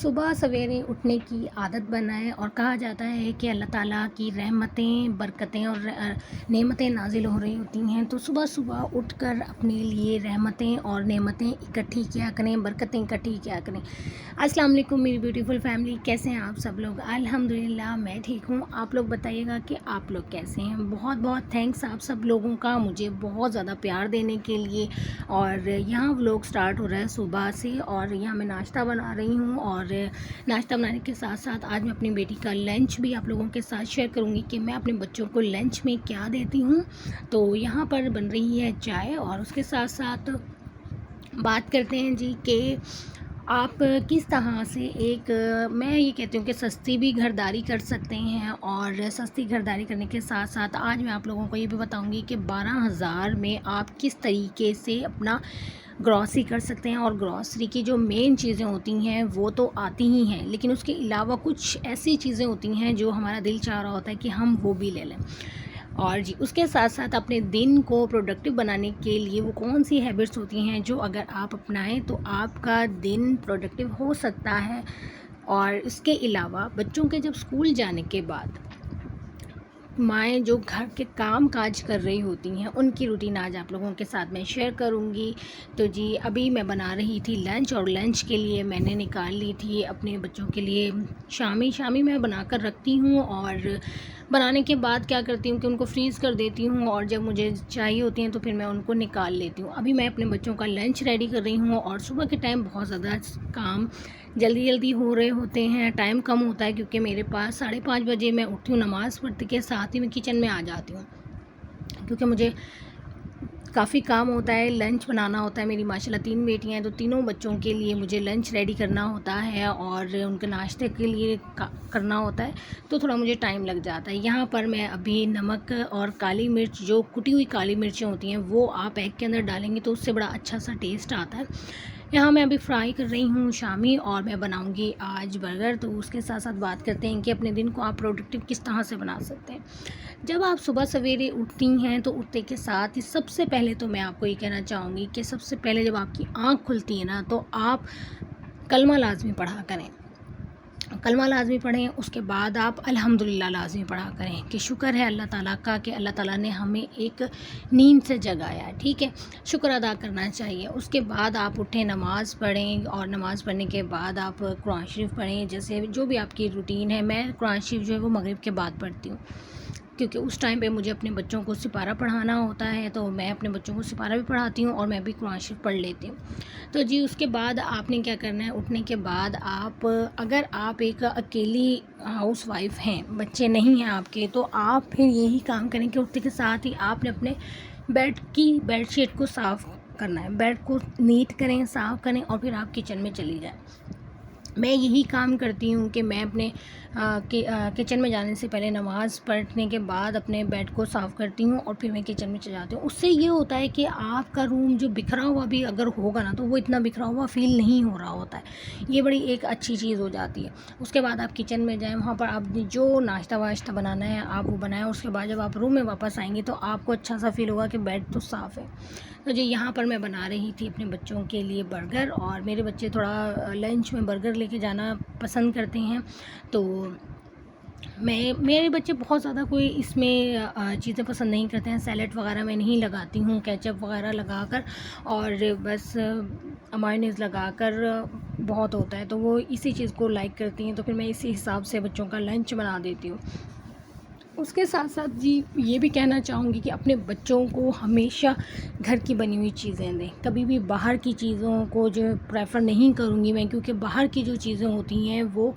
صبح سویرے اٹھنے کی عادت بنائیں، اور کہا جاتا ہے کہ اللہ تعالیٰ کی رحمتیں، برکتیں اور نعمتیں نازل ہو رہی ہوتی ہیں، تو صبح صبح اٹھ کر اپنے لیے رحمتیں اور نعمتیں اکٹھی کیا کریں، برکتیں اکٹھی کیا کریں۔ السلام علیکم میری بیوٹیفل فیملی، کیسے ہیں آپ سب لوگ؟ الحمدللہ میں ٹھیک ہوں۔ آپ لوگ بتائیے گا کہ آپ لوگ کیسے ہیں۔ بہت بہت تھینکس آپ سب لوگوں کا مجھے بہت زیادہ پیار دینے کے لیے۔ اور یہاں ولاگ سٹارٹ ہو رہا ہے صبح سے، اور یہاں میں ناشتہ بنا رہی ہوں، اور ناشتہ بنانے کے ساتھ ساتھ آج میں اپنی بیٹی کا لنچ بھی آپ لوگوں کے ساتھ شیئر کروں گی کہ میں اپنے بچوں کو لنچ میں کیا دیتی ہوں۔ تو یہاں پر بن رہی ہے چائے، اور اس کے ساتھ ساتھ بات کرتے ہیں جی کہ آپ کس طرح سے میں یہ کہتی ہوں کہ سستی بھی گھرداری کر سکتے ہیں، اور سستی گھرداری کرنے کے ساتھ ساتھ آج میں آپ لوگوں کو یہ بھی بتاؤں گی کہ 12,000 میں آپ کس طریقے سے اپنا گروسری کر سکتے ہیں۔ اور گروسری کی جو مین چیزیں ہوتی ہیں وہ تو آتی ہی ہیں، لیکن اس کے علاوہ کچھ ایسی چیزیں ہوتی ہیں جو ہمارا دل چاہ رہا ہوتا ہے کہ ہم وہ بھی لے لیں۔ اور جی اس کے ساتھ ساتھ اپنے دن کو پروڈکٹیو بنانے کے لیے وہ کون سی ہیبٹس ہوتی ہیں جو اگر آپ اپنائیں تو آپ کا دن پروڈکٹیو ہو سکتا ہے۔ اور اس کے علاوہ بچوں کے جب اسکول جانے کے بعد مائیں جو گھر کے کام کاج کر رہی ہوتی ہیں ان کی روٹین آج آپ لوگوں کے ساتھ میں شیئر کروں گی۔ تو جی ابھی میں بنا رہی تھی لنچ، اور لنچ کے لیے میں نے نکال لی تھی اپنے بچوں کے لیے شامی میں بنا کر رکھتی ہوں، اور بنانے کے بعد کیا کرتی ہوں کہ ان کو فریز کر دیتی ہوں، اور جب مجھے چاہیے ہوتی ہیں تو پھر میں ان کو نکال لیتی ہوں۔ ابھی میں اپنے بچوں کا لنچ ریڈی کر رہی ہوں، اور صبح کے ٹائم بہت زیادہ کام جلدی ہو رہے ہوتے ہیں، ٹائم کم ہوتا ہے کیونکہ میرے پاس 5:30 بجے میں اٹھتی ہوں، نماز پڑھتے کے ساتھ ہی میں کچن میں آ جاتی ہوں کیونکہ مجھے کافی کام ہوتا ہے، لنچ بنانا ہوتا ہے۔ میری ماشاءاللہ 3 بیٹیاں ہیں، تو تینوں بچوں کے لیے مجھے لنچ ریڈی کرنا ہوتا ہے، اور ان کے ناشتے کے لیے کرنا ہوتا ہے، تو تھوڑا مجھے ٹائم لگ جاتا ہے۔ یہاں پر میں ابھی نمک اور کالی مرچ، جو کٹی ہوئی کالی مرچیں ہوتی ہیں وہ آپ ایگ کے اندر ڈالیں گے تو اس سے بڑا اچھا سا ٹیسٹ آتا ہے۔ یہاں میں ابھی فرائی کر رہی ہوں شامی، اور میں بناؤں گی آج برگر۔ تو اس کے ساتھ ساتھ بات کرتے ہیں کہ اپنے دن کو آپ پروڈکٹیو کس طرح سے بنا سکتے ہیں۔ جب آپ صبح سویرے اٹھتی ہیں تو اٹھتے کے ساتھ ہی سب سے پہلے تو میں آپ کو یہ کہنا چاہوں گی کہ سب سے پہلے جب آپ کی آنکھ کھلتی ہے نا تو آپ کلمہ لازمی پڑھا کریں، کلمہ لازمی پڑھیں۔ اس کے بعد آپ الحمدللہ لازمی پڑھا کریں کہ شکر ہے اللہ تعالیٰ کا کہ اللہ تعالیٰ نے ہمیں ایک نیند سے جگایا ہے، ٹھیک ہے، شکر ادا کرنا چاہیے۔ اس کے بعد آپ اٹھیں، نماز پڑھیں، اور نماز پڑھنے کے بعد آپ قرآن شریف پڑھیں، جیسے جو بھی آپ کی روٹین ہے۔ میں قرآن شریف جو ہے وہ مغرب کے بعد پڑھتی ہوں کیونکہ اس ٹائم پہ مجھے اپنے بچوں کو سپارہ پڑھانا ہوتا ہے، تو میں اپنے بچوں کو سپارہ بھی پڑھاتی ہوں، اور میں بھی قرآن شریف پڑھ لیتی ہوں۔ تو جی اس کے بعد آپ نے کیا کرنا ہے، اٹھنے کے بعد اگر آپ ایک اکیلی ہاؤس وائف ہیں، بچے نہیں ہیں آپ کے، تو آپ پھر یہی کام کریں کہ اٹھتے کے ساتھ ہی آپ نے اپنے بیڈ شیٹ کو صاف کرنا ہے، بیڈ کو نیٹ کریں، صاف کریں، اور پھر آپ کچن میں چلی جائیں۔ میں یہی کام کرتی ہوں کہ میں اپنے کچن میں جانے سے پہلے نماز پڑھنے کے بعد اپنے بیڈ کو صاف کرتی ہوں، اور پھر میں کچن میں چلی جاتی ہوں۔ اس سے یہ ہوتا ہے کہ آپ کا روم جو بکھرا ہوا بھی اگر ہوگا نا تو وہ اتنا بکھرا ہوا فیل نہیں ہو رہا ہوتا ہے، یہ بڑی ایک اچھی چیز ہو جاتی ہے۔ اس کے بعد آپ کچن میں جائیں، وہاں پر آپ نے جو ناشتہ واشتہ بنانا ہے آپ وہ بنائیں۔ اس کے بعد جب آپ روم میں واپس آئیں گے تو آپ کو اچھا سا فیل ہوگا کہ بیڈ تو صاف ہے۔ تو جی یہاں پر میں بنا رہی تھی اپنے بچوں کے لیے برگر، اور میرے بچے تھوڑا لنچ میں برگر لے کے جانا پسند کرتے ہیں، تو میرے بچے بہت زیادہ کوئی اس میں چیزیں پسند نہیں کرتے ہیں، سیلڈ وغیرہ میں نہیں لگاتی ہوں، کیچپ وغیرہ لگا کر، اور بس مایونیز لگا کر بہت ہوتا ہے، تو وہ اسی چیز کو لائک کرتی ہیں، تو پھر میں اسی حساب سے بچوں کا لنچ بنا دیتی ہوں۔ اس کے ساتھ ساتھ جی یہ بھی کہنا چاہوں گی کہ اپنے بچوں کو ہمیشہ گھر کی بنی ہوئی چیزیں دیں، کبھی بھی باہر کی چیزوں کو جو پریفر نہیں کروں گی میں، کیونکہ باہر کی جو چیزیں ہوتی ہیں وہ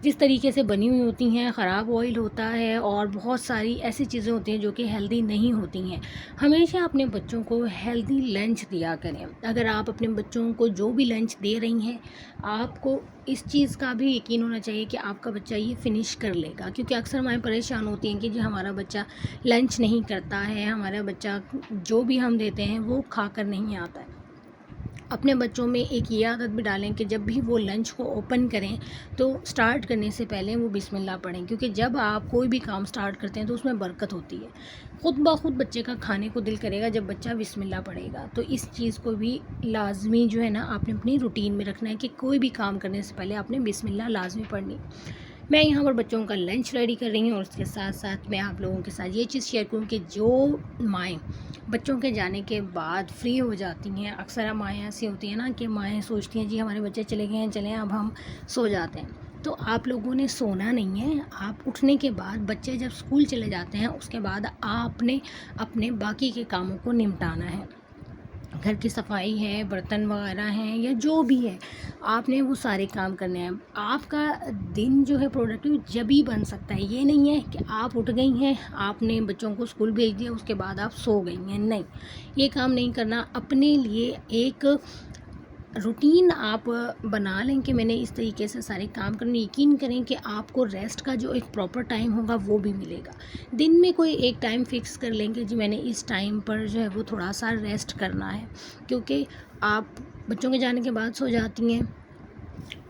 جس طریقے سے بنی ہوئی ہوتی ہیں، خراب آئل ہوتا ہے، اور بہت ساری ایسی چیزیں ہوتی ہیں جو کہ ہیلدی نہیں ہوتی ہیں۔ ہمیشہ اپنے بچوں کو ہیلدی لنچ دیا کریں۔ اگر آپ اپنے بچوں کو جو بھی لنچ دے رہی ہیں، آپ کو اس چیز کا بھی یقین ہونا چاہیے کہ آپ کا بچہ یہ فنش کر لے گا، کیونکہ اکثر مائیں پریشان ہوتی ہیں کہ جی ہمارا بچہ لنچ نہیں کرتا ہے، ہمارا بچہ جو بھی ہم دیتے ہیں وہ کھا کر نہیں آتا ہے۔ اپنے بچوں میں ایک یہ عادت بھی ڈالیں کہ جب بھی وہ لنچ کو اوپن کریں تو سٹارٹ کرنے سے پہلے وہ بسم اللہ پڑھیں، کیونکہ جب آپ کوئی بھی کام سٹارٹ کرتے ہیں تو اس میں برکت ہوتی ہے. خود بخود بچے کا کھانے کو دل کرے گا جب بچہ بسم اللہ پڑھے گا. تو اس چیز کو بھی لازمی جو ہے نا آپ نے اپنی روٹین میں رکھنا ہے کہ کوئی بھی کام کرنے سے پہلے آپ نے بسم اللہ لازمی پڑھنی. میں یہاں پر بچوں کا لنچ ریڈی کر رہی ہوں، اور اس کے ساتھ ساتھ میں آپ لوگوں کے ساتھ یہ چیز شیئر کروں کہ جو مائیں بچوں کے جانے کے بعد فری ہو جاتی ہیں، اکثر مائیں ایسی ہوتی ہیں نا کہ مائیں سوچتی ہیں جی ہمارے بچے چلے گئے ہیں، چلیں اب ہم سو جاتے ہیں. تو آپ لوگوں نے سونا نہیں ہے. آپ اٹھنے کے بعد بچے جب اسکول چلے جاتے ہیں اس کے بعد آپ نے اپنے باقی کے کاموں کو نمٹانا ہے. گھر کی صفائی ہے، برتن وغیرہ ہیں، یا جو بھی ہے آپ نے وہ سارے کام کرنے ہیں. آپ کا دن جو ہے پروڈکٹیو جبھی بن سکتا ہے. یہ نہیں ہے کہ آپ اٹھ گئی ہیں، آپ نے بچوں کو اسکول بھیج دیا، اس کے بعد آپ سو گئی ہیں. نہیں، یہ کام نہیں کرنا. اپنے لیے ایک روٹین آپ بنا لیں کہ میں نے اس طریقے سے سارے کام کرنے. یقین کریں کہ آپ کو ریسٹ کا جو ایک پراپر ٹائم ہوگا وہ بھی ملے گا. دن میں کوئی ایک ٹائم فکس کر لیں کہ جی میں نے اس ٹائم پر جو ہے وہ تھوڑا سا ریسٹ کرنا ہے، کیونکہ آپ بچوں کے جانے کے بعد سو جاتی ہیں،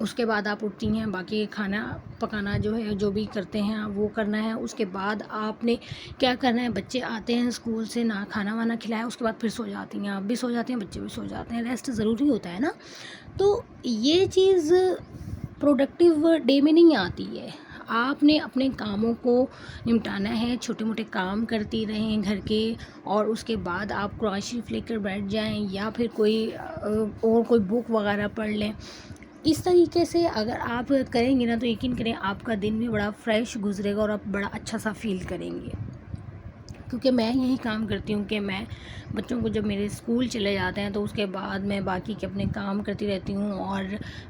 اس کے بعد آپ اٹھتی ہیں، باقی کھانا پکانا جو ہے جو بھی کرتے ہیں وہ کرنا ہے. اس کے بعد آپ نے کیا کرنا ہے، بچے آتے ہیں اسکول سے، نہ کھانا وانا کھلایا، اس کے بعد پھر سو جاتی ہیں. آپ بھی سو جاتے ہیں، بچے بھی سو جاتے ہیں. ریسٹ ضروری ہوتا ہے نا. تو یہ چیز پروڈکٹیو ڈے میں نہیں آتی ہے. آپ نے اپنے کاموں کو نمٹانا ہے. چھوٹے موٹے کام کرتی رہیں گھر کے، اور اس کے بعد آپ قرآن شریف لے کر بیٹھ جائیں، یا پھر کوئی بک وغیرہ پڑھ لیں. اس طریقے سے اگر آپ کریں گے نا تو یقین کریں آپ کا دن بھی بڑا فریش گزرے گا اور آپ بڑا اچھا سا فیل کریں گے. کیونکہ میں یہی کام کرتی ہوں کہ میں بچوں کو جب میرے اسکول چلے جاتے ہیں تو اس کے بعد میں باقی کے اپنے کام کرتی رہتی ہوں، اور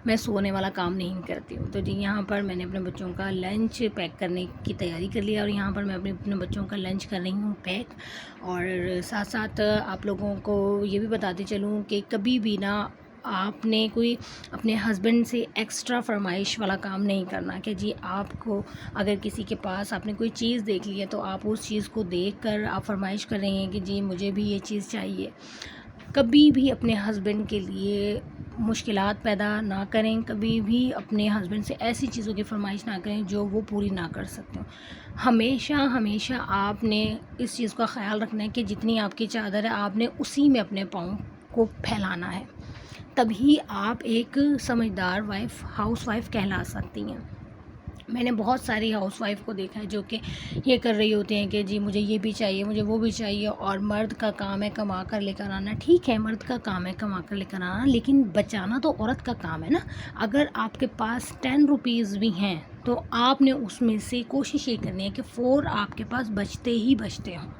میں سونے والا کام نہیں کرتی ہوں. تو جی یہاں پر میں نے اپنے بچوں کا لنچ پیک کرنے کی تیاری کر لیا، اور یہاں پر میں اپنے بچوں کا لنچ کر رہی ہوں پیک. اور ساتھ ساتھ آپ لوگوں کو یہ بھی بتاتی چلوں کہ کبھی بھی نا آپ نے کوئی اپنے ہسبینڈ سے ایکسٹرا فرمائش والا کام نہیں کرنا کہ جی آپ کو اگر کسی کے پاس آپ نے کوئی چیز دیکھ لی ہے تو آپ اس چیز کو دیکھ کر آپ فرمائش کر رہے ہیں کہ جی مجھے بھی یہ چیز چاہیے. کبھی بھی اپنے ہسبینڈ کے لیے مشکلات پیدا نہ کریں. کبھی بھی اپنے ہسبینڈ سے ایسی چیزوں کی فرمائش نہ کریں جو وہ پوری نہ کر سکتے ہوں. ہمیشہ آپ نے اس چیز کا خیال رکھنا ہے کہ جتنی آپ کی چادر ہے آپ نے اسی میں اپنے پاؤں کو پھیلانا ہے. تبھی آپ ایک سمجھدار ہاؤس وائف کہلا سکتی ہیں. میں نے بہت ساری ہاؤس وائف کو دیکھا ہے جو کہ یہ کر رہی ہوتی ہیں کہ جی مجھے یہ بھی چاہیے، مجھے وہ بھی چاہیے، اور مرد کا کام ہے کما کر لے کر آنا. ٹھیک ہے، مرد کا کام ہے کما کر لے کر آنا، لیکن بچانا تو عورت کا کام ہے نا. اگر آپ کے پاس 10 روپیز بھی ہیں تو آپ نے اس میں سے کوشش یہ کرنی ہے کہ 4 آپ کے پاس بچتے ہی بچتے ہوں.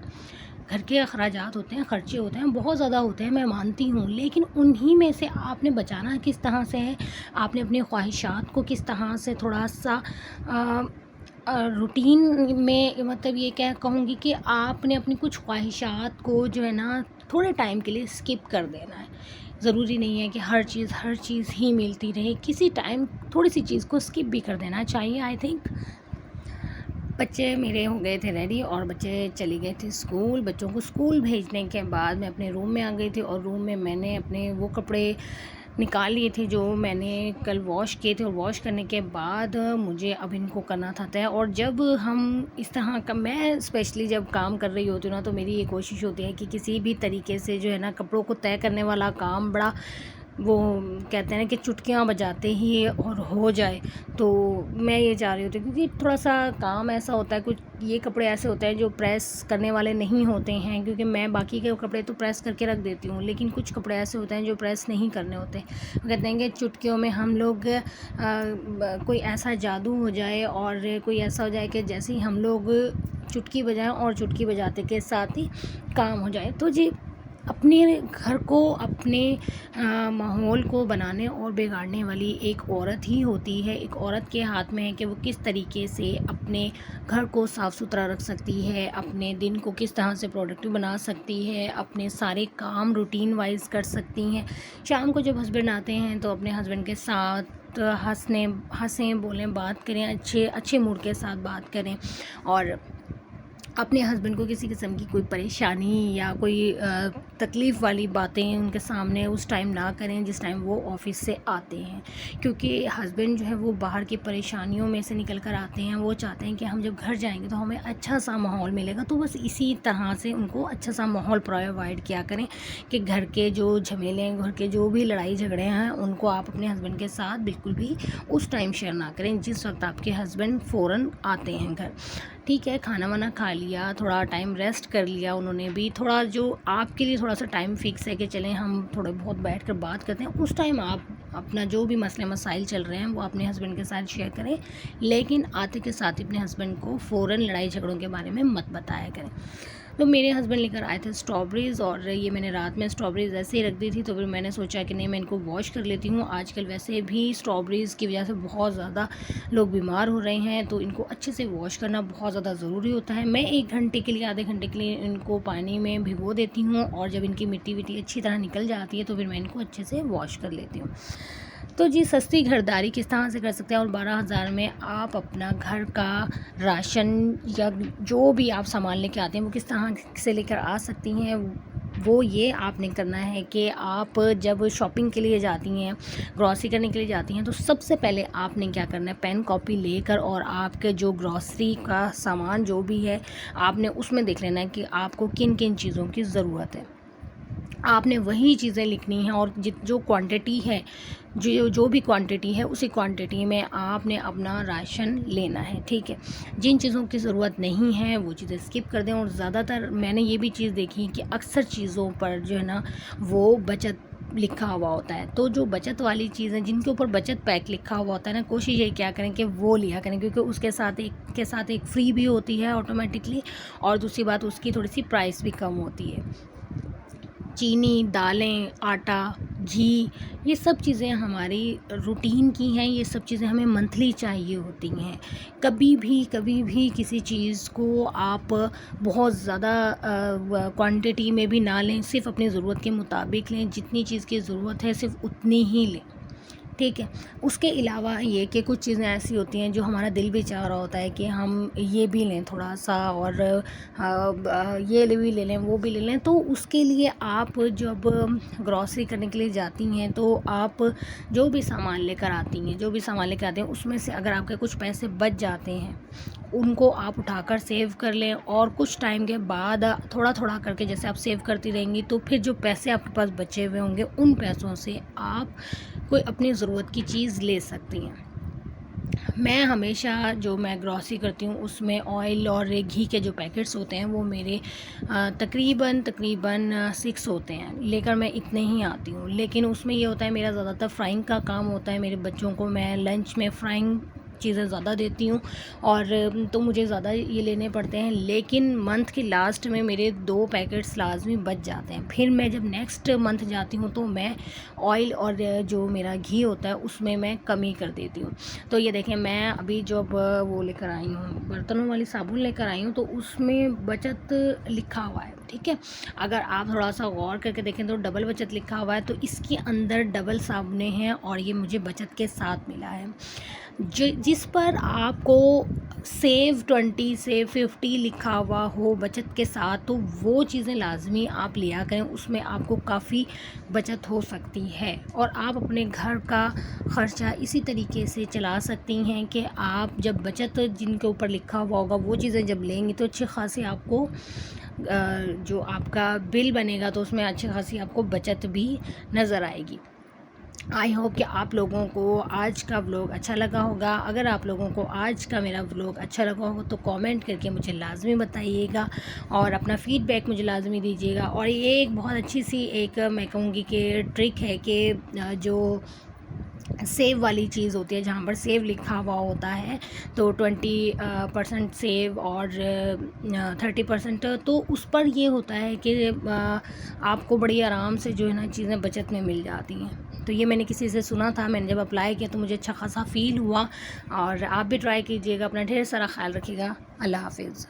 گھر کے اخراجات ہوتے ہیں، خرچے ہوتے ہیں، بہت زیادہ ہوتے ہیں، میں مانتی ہوں، لیکن انہی میں سے آپ نے بچانا کس طرح سے ہے. آپ نے اپنی خواہشات کو کس طرح سے تھوڑا سا روٹین میں، مطلب یہ کیا کہوں گی کہ آپ نے اپنی کچھ خواہشات کو جو ہے نا تھوڑے ٹائم کے لیے اسکپ کر دینا ہے. ضروری نہیں ہے کہ ہر چیز ہی ملتی رہے. کسی ٹائم تھوڑی سی چیز کو اسکپ بھی کر دینا چاہیے. آئی تھنک بچے میرے ہو گئے تھے ریڈی، اور بچے چلی گئے تھے اسکول. بچوں کو اسکول بھیجنے کے بعد میں اپنے روم میں آ گئی تھی، اور روم میں نے اپنے وہ کپڑے نکال لیے تھے جو میں نے کل واش کیے تھے، اور واش کرنے کے بعد مجھے اب ان کو کرنا تھا طے. اور جب ہم اس طرح کا، میں اسپیشلی جب کام کر رہی ہوتی ہوں نا تو میری یہ کوشش ہوتی ہے کہ کسی بھی طریقے سے جو ہے نا کپڑوں کو طے کرنے والا کام بڑا، وہ کہتے ہیں کہ چٹکیاں بجاتے ہی اور ہو جائے. تو میں یہ چاہ رہی ہوتی ہوں کیونکہ تھوڑا سا کام ایسا ہوتا ہے، کچھ یہ کپڑے ایسے ہوتے ہیں جو پریس کرنے والے نہیں ہوتے ہیں، کیونکہ میں باقی کے کپڑے تو پریس کر کے رکھ دیتی ہوں، لیکن کچھ کپڑے ایسے ہوتے ہیں جو پریس نہیں کرنے ہوتے. کہتے ہیں کہ چٹکیوں میں ہم لوگ کوئی ایسا جادو ہو جائے اور کوئی ایسا ہو جائے کہ جیسے ہی ہم لوگ چٹکی بجائیں اور چٹکی بجاتے کے ساتھ ہی کام ہو جائے. تو جی اپنے گھر کو، اپنے ماحول کو بنانے اور بگاڑنے والی ایک عورت ہی ہوتی ہے. ایک عورت کے ہاتھ میں ہے کہ وہ کس طریقے سے اپنے گھر کو صاف ستھرا رکھ سکتی ہے، اپنے دن کو کس طرح سے پروڈکٹیو بنا سکتی ہے، اپنے سارے کام روٹین وائز کر سکتی ہیں. شام کو جب ہسبینڈ آتے ہیں تو اپنے ہسبینڈ کے ساتھ ہنسیں بولیں، بات کریں، اچھے موڈ کے ساتھ بات کریں. اور اپنے ہسبینڈ کو کسی قسم کی کوئی پریشانی یا کوئی تکلیف والی باتیں ان کے سامنے اس ٹائم نہ کریں جس ٹائم وہ آفس سے آتے ہیں، کیونکہ ہسبینڈ جو ہے وہ باہر کی پریشانیوں میں سے نکل کر آتے ہیں، وہ چاہتے ہیں کہ ہم جب گھر جائیں گے تو ہمیں اچھا سا ماحول ملے گا، تو بس اسی طرح سے ان کو اچھا سا ماحول پرووائڈ کیا کریں کہ گھر کے جو جھمیلے ہیں، گھر کے جو بھی لڑائی جھگڑے ہیں ان کو آپ اپنے ہسبینڈ کے ساتھ بالکل بھی اس ٹائم شیئر نہ کریں جس وقت آپ کے ہسبینڈ فوراً آتے ہیں گھر. ٹھیک ہے، کھانا وانا کھا لیا، تھوڑا ٹائم ریسٹ کر لیا انہوں نے بھی، تھوڑا جو آپ کے لیے تھوڑا سا ٹائم فکس ہے کہ چلیں ہم تھوڑے بہت بیٹھ کر بات کرتے ہیں، اس ٹائم آپ اپنا جو بھی مسئلے مسائل چل رہے ہیں وہ اپنے ہسبینڈ کے ساتھ شیئر کریں، لیکن آتے کے ساتھ اپنے ہسبینڈ کو فوراً لڑائی جھگڑوں کے بارے میں مت بتایا کریں. تو میرے ہسبینڈ لے کر آئے تھے اسٹرابریز، اور یہ میں نے رات میں اسٹرابریز ایسے ہی رکھ دی تھی، تو پھر میں نے سوچا کہ نہیں میں ان کو واش کر لیتی ہوں. آج کل ویسے بھی اسٹرابریز کی وجہ سے بہت زیادہ لوگ بیمار ہو رہے ہیں، تو ان کو اچھے سے واش کرنا بہت زیادہ ضروری ہوتا ہے. میں 1 گھنٹے کے لیے آدھے گھنٹے کے لیے ان کو پانی میں بھگو دیتی ہوں، اور جب ان کی مٹی وٹی اچھی طرح نکل جاتی ہے تو پھر میں ان کو اچھے سے واش کر لیتی ہوں. تو جی سستی گھرداری کس طرح سے کر سکتے ہیں، اور 12,000 میں آپ اپنا گھر کا راشن یا جو بھی آپ سامان لے کے آتے ہیں وہ کس طرح سے لے کر آ سکتی ہیں. وہ یہ آپ نے کرنا ہے کہ آپ جب شاپنگ کے لیے جاتی ہیں، گروسری کرنے کے لیے جاتی ہیں، تو سب سے پہلے آپ نے کیا کرنا ہے، پین کاپی لے کر اور آپ کے جو گروسری کا سامان جو بھی ہے آپ نے اس میں دیکھ لینا ہے کہ آپ کو کن کن چیزوں کی ضرورت ہے. آپ نے وہی چیزیں لکھنی ہیں، اور جو کوانٹٹی ہے، جو بھی کوانٹٹی ہے اسی کوانٹٹی میں آپ نے اپنا راشن لینا ہے. ٹھیک ہے، جن چیزوں کی ضرورت نہیں ہے وہ چیزیں اسکپ کر دیں. اور زیادہ تر میں نے یہ بھی چیز دیکھی کہ اکثر چیزوں پر جو ہے نا وہ بچت لکھا ہوا ہوتا ہے، تو جو بچت والی چیزیں جن کے اوپر بچت پیک لکھا ہوا ہوتا ہے نا، کوشش یہ کیا کریں کہ وہ لیا کریں، کیونکہ اس کے ساتھ ایک فری بھی ہوتی ہے آٹومیٹکلی، اور دوسری بات اس کی تھوڑی سی پرائس بھی کم ہوتی ہے. چینی، دالیں، آٹا، گھی، یہ سب چیزیں ہماری روٹین کی ہیں، یہ سب چیزیں ہمیں منتھلی چاہیے ہوتی ہیں. کبھی بھی کسی چیز کو آپ بہت زیادہ کوانٹٹی میں بھی نہ لیں، صرف اپنی ضرورت کے مطابق لیں، جتنی چیز کی ضرورت ہے صرف اتنی ہی لیں. ٹھیک ہے، اس کے علاوہ یہ کہ کچھ چیزیں ایسی ہوتی ہیں جو ہمارا دل بھی چاہ رہا ہوتا ہے کہ ہم یہ بھی لیں تھوڑا سا، اور یہ بھی لے لیں، وہ بھی لے لیں. تو اس کے لیے آپ جب گروسری کرنے کے لیے جاتی ہیں تو آپ جو بھی سامان لے کر آتی ہیں اس میں سے اگر آپ کے کچھ پیسے بچ جاتے ہیں ان کو آپ اٹھا کر سیو کر لیں، اور کچھ ٹائم کے بعد تھوڑا کر کے جیسے آپ سیو کرتی رہیں گی تو پھر جو پیسے آپ کے پاس بچے ہوئے ہوں گے ان پیسوں سے آپ کوئی اپنی ضرورت کی چیز لے سکتی ہیں. میں ہمیشہ جو میں گروسری کرتی ہوں اس میں آئل اور گھی کے جو پیکٹس ہوتے ہیں وہ میرے تقریباً 6 ہوتے ہیں، لے کر میں اتنے ہی آتی ہوں. لیکن اس میں یہ ہوتا ہے میرا زیادہ تر فرائنگ کا کام ہوتا ہے، میرے بچوں کو میں لنچ میں فرائنگ چیزیں زیادہ دیتی ہوں، اور تو مجھے زیادہ یہ لینے پڑتے ہیں. لیکن منتھ کے لاسٹ میں میرے 2 پیکٹس لازمی بچ جاتے ہیں. پھر میں جب نیکسٹ منتھ جاتی ہوں تو میں آئل اور جو میرا گھی ہوتا ہے اس میں کمی کر دیتی ہوں. تو یہ دیکھیں میں ابھی جب وہ لے کر آئی ہوں برتنوں والی صابن لے کر آئی ہوں تو اس میں بچت لکھا ہوا ہے. ٹھیک ہے، اگر آپ تھوڑا سا غور کر کے دیکھیں تو ڈبل بچت لکھا ہوا ہے، تو اس کے اندر ڈبل صابنیں ہیں اور یہ مجھے بچت کے ساتھ ملا ہے. جس پر آپ کو سیو 20 سے 50 لکھا ہوا ہو بچت کے ساتھ، تو وہ چیزیں لازمی آپ لیا کریں، اس میں آپ کو کافی بچت ہو سکتی ہے. اور آپ اپنے گھر کا خرچہ اسی طریقے سے چلا سکتی ہیں کہ آپ جب بچت جن کے اوپر لکھا ہوا ہوگا وہ چیزیں جب لیں گی تو اچھی خاصی آپ کو جو آپ کا بل بنے گا تو اس میں اچھی خاصی آپ کو بچت بھی نظر آئے گی. آئی ہوپ کہ آپ لوگوں کو آج کا ولاگ اچھا لگا ہوگا. اگر آپ لوگوں کو آج کا میرا ولاگ اچھا لگا ہوگا تو کامنٹ کر کے مجھے لازمی بتائیے گا، اور اپنا فیڈ بیک مجھے لازمی دیجیے گا. اور یہ ایک بہت اچھی سی ایک میں کہوں گی کہ ٹرک ہے کہ جو سیو والی چیز ہوتی ہے جہاں پر سیو لکھا ہوا ہوتا ہے تو 20% سیو اور 30%، تو اس پر یہ ہوتا ہے کہ آپ کو بڑی آرام سے جو ہے نا چیزیں بچت میں مل جاتی ہیں. تو یہ میں نے کسی سے سنا تھا، میں نے جب اپلائی کیا تو مجھے اچھا خاصا فیل ہوا. اور آپ بھی ٹرائی کیجیے گا. اپنا ڈھیر سارا خیال رکھیے گا. اللہ حافظ.